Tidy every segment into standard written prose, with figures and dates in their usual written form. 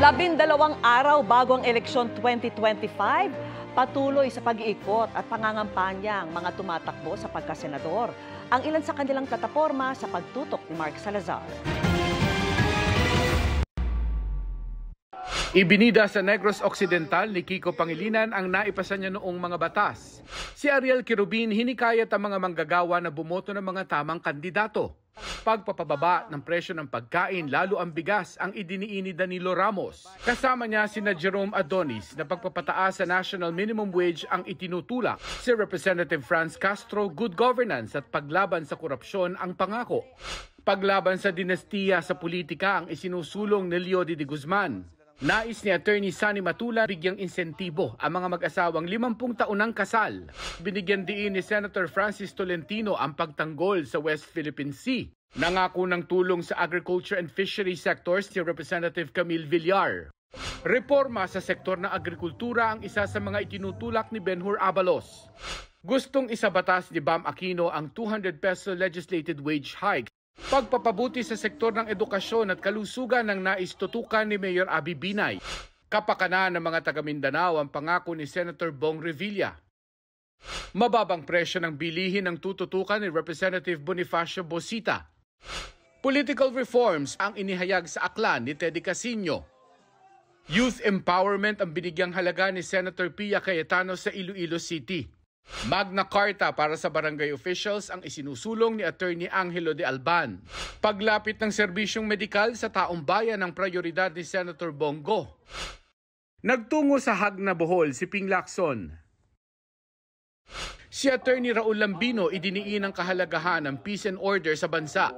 12 araw bago ang eleksyon 2025, patuloy sa pag-iikot at pangangampanya ang mga tumatakbo sa pagkasenador. Ang ilan sa kanilang plataporma sa pagtutok ni Mark Salazar. Ibinida sa Negros Occidental ni Kiko Pangilinan ang naipasa niya noong mga batas. Si Ariel Quirubin hinikayat ang mga manggagawa na bumoto ng mga tamang kandidato. Pagpapababa ng presyo ng pagkain, lalo ang bigas, ang idiniin ni Danilo Ramos. Kasama niya sina Jerome Adonis na pagpapataas sa national minimum wage ang itinutulak. Si Representative Franz Castro, good governance at paglaban sa korupsyon ang pangako. Paglaban sa dinastiya sa politika ang isinusulong ni Leo de Guzman. Nais ni Attorney Sunny Matula bigyang insentibo ang mga mag-asawang 50 taonang kasal. Binigyan diin ni Senator Francis Tolentino ang pagtanggol sa West Philippine Sea. Nangako ng tulong sa agriculture and fishery sectors si Representative Camille Villar. Reforma sa sektor ng agrikultura ang isa sa mga itinutulak ni Benhur Abalos. Gustong isabatas ni Bam Aquino ang 200 peso legislated wage hike. Pagpapabuti sa sektor ng edukasyon at kalusugan ng naistutukan ni Mayor Abby Binay. Kapakanan ng mga taga Mindanao ang pangako ni Senator Bong Revilla. Mababang presyo ng bilihin ang tututukan ni Representative Bonifacio Bosita. Political reforms ang inihayag sa aklan ni Teddy Casino. Youth empowerment ang binigyang halaga ni Senator Pia Cayetano sa Iloilo City. Magna Carta para sa barangay officials ang isinusulong ni Attorney Angelo de Alban. Paglapit ng serbisyong medikal sa taong bayan ang prioridad ni Senator Bongo. Nagtungo sa Hagna Bohol si Ping Lacson. Si Attorney Raul Lambino idiniin ang kahalagahan ng peace and order sa bansa.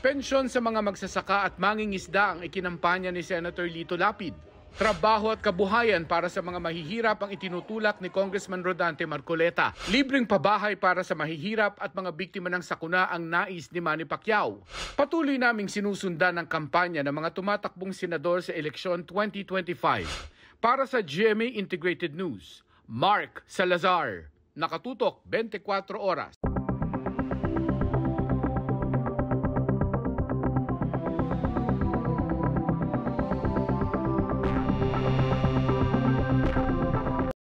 Pensyon sa mga magsasaka at mangingisda ang ikinampanya ni Senator Lito Lapid. Trabaho at kabuhayan para sa mga mahihirap ang itinutulak ni Congressman Rodante Marcoleta. Libreng pabahay para sa mahihirap at mga biktima ng sakuna ang nais ni Manny Pacquiao. Patuloy naming sinusundan ang kampanya ng mga tumatakbong senador sa eleksyon 2025. Para sa GMA Integrated News, Mark Salazar, nakatutok 24 oras.